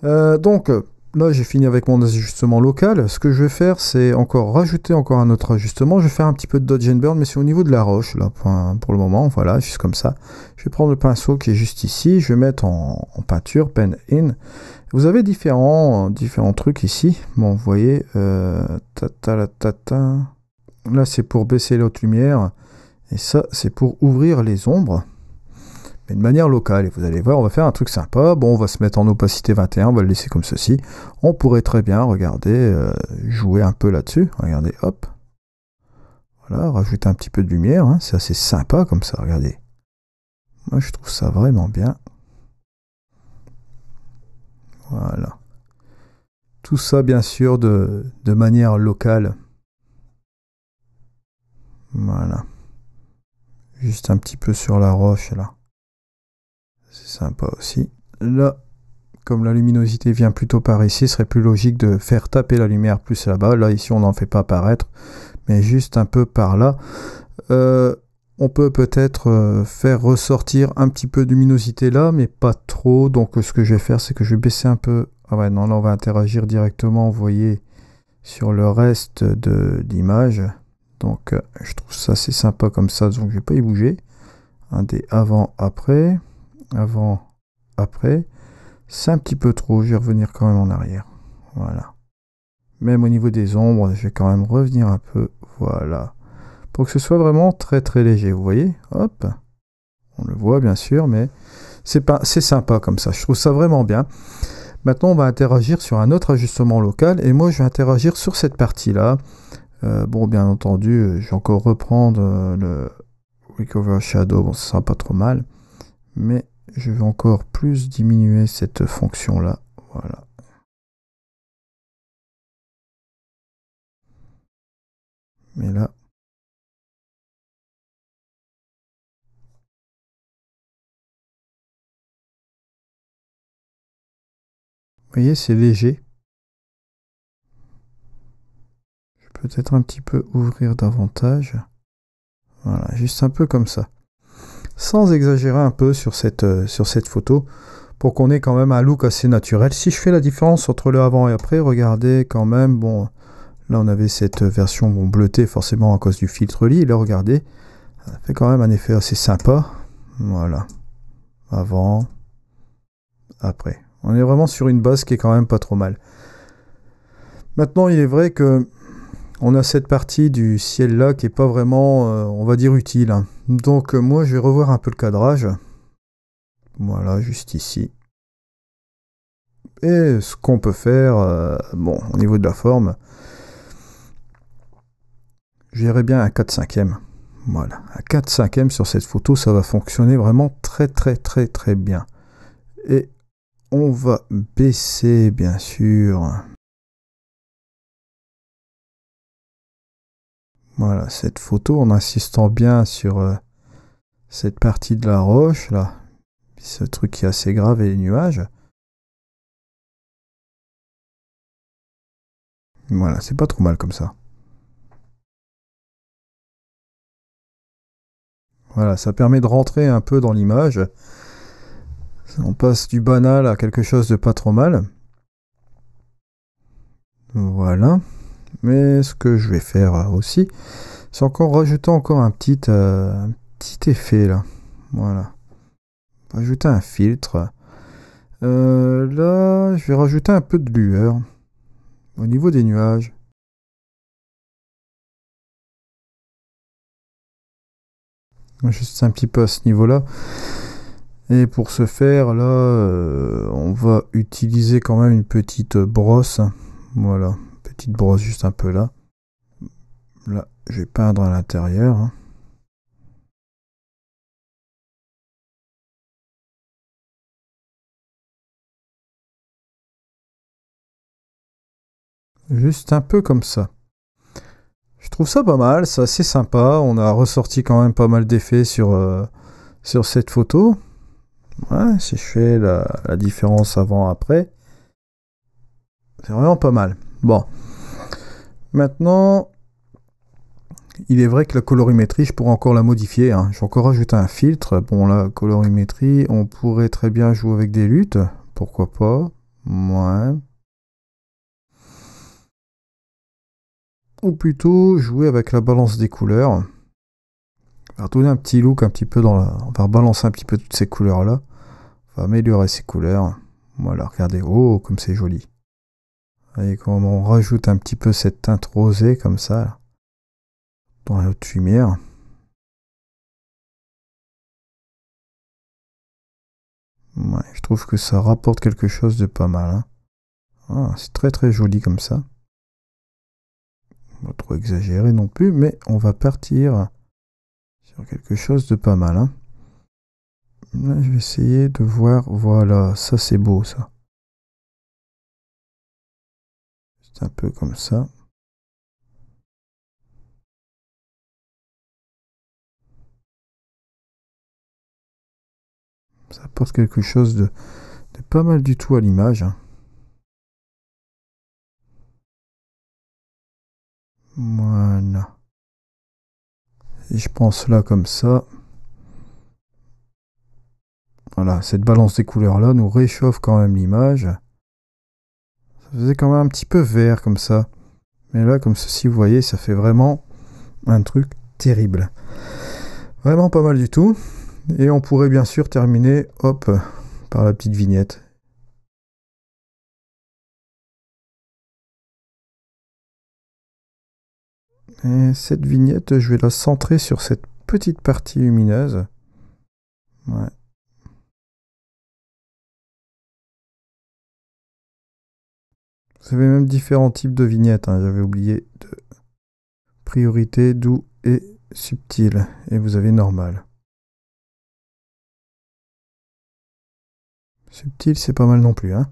Donc là, j'ai fini avec mon ajustement local. Ce que je vais faire, c'est encore rajouter encore un autre ajustement. Je vais faire un petit peu de dodge and burn, mais c'est au niveau de la roche, là, pour le moment. Voilà, juste comme ça. Je vais prendre le pinceau qui est juste ici. Je vais mettre en peinture, pen in. Vous avez différents trucs ici. Bon, vous voyez, là, c'est pour baisser l'autre lumière. Et ça, c'est pour ouvrir les ombres. Mais de manière locale. Et vous allez voir, on va faire un truc sympa. Bon, on va se mettre en opacité 21. On va le laisser comme ceci. On pourrait très bien, regardez, jouer un peu là-dessus. Regardez, hop. Voilà, rajouter un petit peu de lumière. Hein. C'est assez sympa comme ça, regardez. Moi, je trouve ça vraiment bien. Voilà. Tout ça, bien sûr, de manière locale. Voilà. Juste un petit peu sur la roche, là. C'est sympa aussi. Là, comme la luminosité vient plutôt par ici, ce serait plus logique de faire taper la lumière plus là-bas. Là, ici, on n'en fait pas apparaître, mais juste un peu par là. On peut peut-être faire ressortir un petit peu de luminosité là, mais pas trop. Donc, ce que je vais faire, c'est que je vais baisser un peu. Ah ouais, non, là, on va interagir directement, vous voyez, sur le reste de l'image. Donc, je trouve ça assez sympa comme ça, donc je vais pas y bouger. Un des avant-après. Avant-après. C'est un petit peu trop, je vais revenir quand même en arrière. Voilà. Même au niveau des ombres, je vais quand même revenir un peu. Voilà. Pour que ce soit vraiment très très léger, vous voyez. Hop. On le voit bien sûr, mais c'est sympa comme ça. Je trouve ça vraiment bien. Maintenant, on va interagir sur un autre ajustement local. Et moi, je vais interagir sur cette partie-là. Bon, bien entendu, je vais encore reprendre le Recover Shadow. Bon, ça sera pas trop mal. Mais je vais encore plus diminuer cette fonction-là. Voilà. Mais là, vous voyez, c'est léger. Je vais peut-être un petit peu ouvrir davantage. Voilà, juste un peu comme ça. Sans exagérer un peu sur cette photo, pour qu'on ait quand même un look assez naturel. Si je fais la différence entre le avant et après, regardez quand même, bon, là on avait cette version bleutée forcément à cause du filtre lit. Là, regardez, ça fait quand même un effet assez sympa. Voilà, avant, après. On est vraiment sur une base qui est quand même pas trop mal. Maintenant, il est vrai que on a cette partie du ciel là qui est pas vraiment, on va dire, utile. Hein. Donc moi, je vais revoir un peu le cadrage. Voilà, juste ici. Et ce qu'on peut faire, bon, au niveau de la forme, j'irais bien un 4/5. Voilà, un 4/5 sur cette photo, ça va fonctionner vraiment très très très très bien. Et on va baisser, bien sûr. Voilà, cette photo en insistant bien sur cette partie de la roche, là. Ce truc qui est assez grave et les nuages. Voilà, c'est pas trop mal comme ça. Voilà, ça permet de rentrer un peu dans l'image. On passe du banal à quelque chose de pas trop mal. Voilà. Mais ce que je vais faire aussi, c'est encore rajouter encore un petit effet là. Voilà. Rajouter un filtre. Là, je vais rajouter un peu de lueur au niveau des nuages. Juste un petit peu à ce niveau-là. Et pour ce faire, là, on va utiliser quand même une petite brosse. Voilà, petite brosse juste un peu là. Là, je vais peindre à l'intérieur. Hein. Juste un peu comme ça. Je trouve ça pas mal, c'est assez sympa. On a ressorti quand même pas mal d'effets sur cette photo. Ouais, si je fais la différence avant-après, c'est vraiment pas mal. Bon, maintenant, il est vrai que la colorimétrie, je pourrais encore la modifier. Hein. Je vais encore rajouter un filtre. Bon, la colorimétrie, on pourrait très bien jouer avec des luttes. Pourquoi pas. Ouais. Ou plutôt jouer avec la balance des couleurs. On va donner un petit look un petit peu dans la... On va balancer un petit peu toutes ces couleurs-là. On va améliorer ces couleurs. Voilà, regardez. Oh, comme c'est joli. Et comme on rajoute un petit peu cette teinte rosée comme ça, là, dans la haute lumière. Ouais, je trouve que ça rapporte quelque chose de pas mal. Hein. Ah, c'est très très joli comme ça. Pas trop exagéré non plus, mais on va partir sur quelque chose de pas mal. Hein. Là, je vais essayer de voir. Voilà, ça c'est beau ça. C'est un peu comme ça. Ça apporte quelque chose de pas mal du tout à l'image. Hein. Voilà. Et je pense là comme ça. Voilà, cette balance des couleurs là nous réchauffe quand même l'image. Ça faisait quand même un petit peu vert comme ça. Mais là, comme ceci, vous voyez, ça fait vraiment un truc terrible. Vraiment pas mal du tout. Et on pourrait bien sûr terminer, hop, par la petite vignette. Et cette vignette, je vais la centrer sur cette petite partie lumineuse. Ouais. Vous avez même différents types de vignettes. Hein. J'avais oublié de priorité, doux et subtil. Et vous avez normal. Subtil, c'est pas mal non plus. Hein.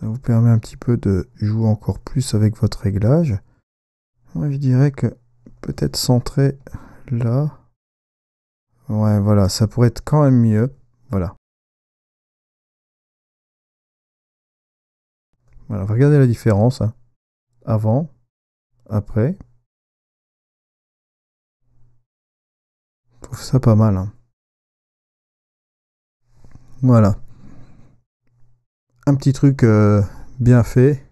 Ça vous permet un petit peu de jouer encore plus avec votre réglage. Moi, je dirais que peut-être centrer là. Ouais, voilà, ça pourrait être quand même mieux. Voilà. Voilà, regardez la différence. Hein. Avant, après. Je trouve ça pas mal. Hein. Voilà. Un petit truc bien fait.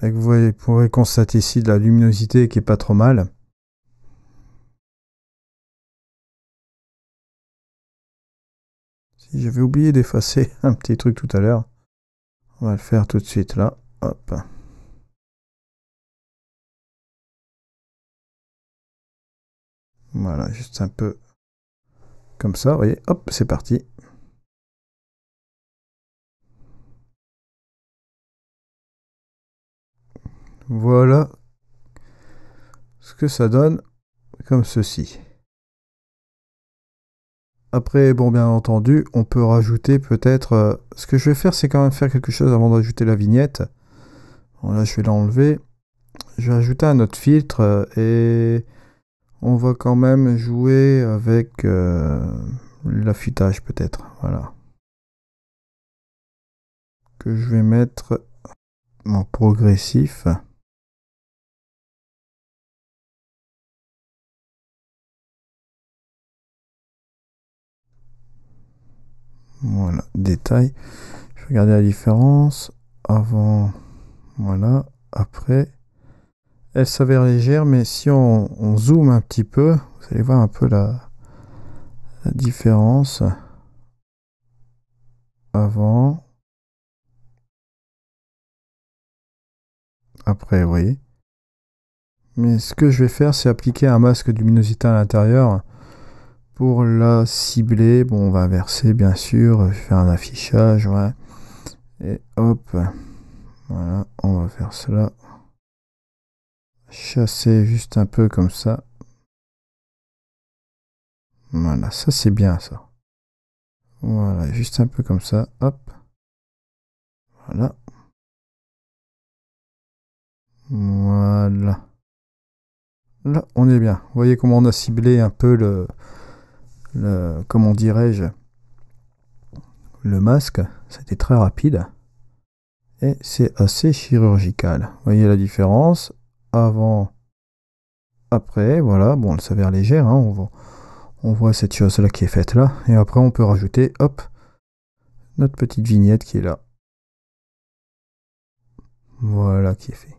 Vous pourrez constater ici de la luminosité qui est pas trop mal. Si j'avais oublié d'effacer un petit truc tout à l'heure, on va le faire tout de suite là. Hop. Voilà, juste un peu comme ça. Vous voyez, hop, c'est parti. Voilà ce que ça donne comme ceci. Après, bon, bien entendu, on peut rajouter peut-être... ce que je vais faire, c'est quand même faire quelque chose avant d'ajouter la vignette. Bon, là, je vais l'enlever. Je vais ajouter un autre filtre et on va quand même jouer avec l'affûtage peut-être. Voilà. Que je vais mettre en progressif. Voilà, détail. Je vais regarder la différence. Avant, voilà. Après, elle s'avère légère, mais si on zoome un petit peu, vous allez voir un peu la différence. Avant, après, vous voyez. Mais ce que je vais faire, c'est appliquer un masque de luminosité à l'intérieur. Pour la cibler, bon, on va inverser bien sûr, je vais faire un affichage, ouais. Et hop, voilà, on va faire cela. Chasser juste un peu comme ça. Voilà, ça c'est bien ça. Voilà, juste un peu comme ça, hop. Voilà. Voilà. Là, on est bien. Vous voyez comment on a ciblé un peu comment dirais-je, le masque. C'était très rapide. Et c'est assez chirurgical. Vous voyez la différence. Avant, après, voilà. Bon, elle s'avère légère. Hein, on voit cette chose-là qui est faite là. Et après, on peut rajouter, hop, notre petite vignette qui est là. Voilà qui est fait.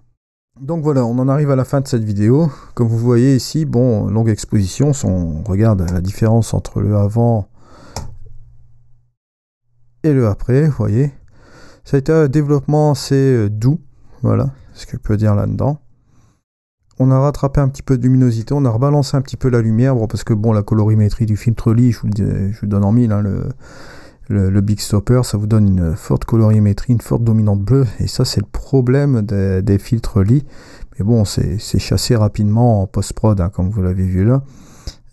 Donc voilà, on en arrive à la fin de cette vidéo. Comme vous voyez ici, bon, longue exposition. On regarde la différence entre le avant et le après, vous voyez. Ça a été un développement assez doux, voilà, ce que je peux dire là-dedans. On a rattrapé un petit peu de luminosité, on a rebalancé un petit peu la lumière, bon, parce que bon, la colorimétrie du filtre Lee, je vous le donne en mille, hein, le Big Stopper, ça vous donne une forte colorimétrie, une forte dominante bleue, et ça c'est le problème des filtres Lee. Mais bon, c'est chassé rapidement en post-prod, hein, comme vous l'avez vu là.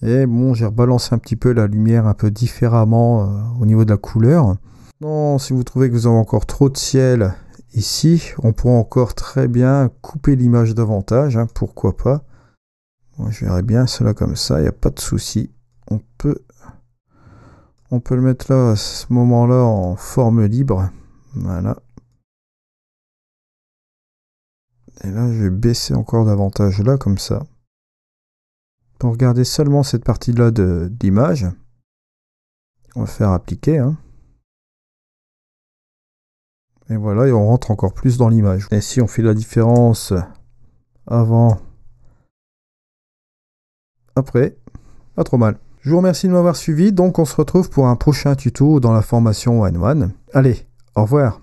Et bon, j'ai rebalancé un petit peu la lumière un peu différemment au niveau de la couleur. Non, si vous trouvez que vous avez encore trop de ciel ici, on pourra encore très bien couper l'image davantage, hein, pourquoi pas. Moi, je verrais bien cela comme ça, il n'y a pas de souci. On peut le mettre là, à ce moment-là, en forme libre. Voilà. Et là, je vais baisser encore davantage là, comme ça. Pour regarder seulement cette partie-là d'image. On va faire appliquer, hein. Et voilà, et on rentre encore plus dans l'image. Et si on fait la différence avant, après, pas trop mal. Je vous remercie de m'avoir suivi, donc on se retrouve pour un prochain tuto dans la formation One. Allez, au revoir.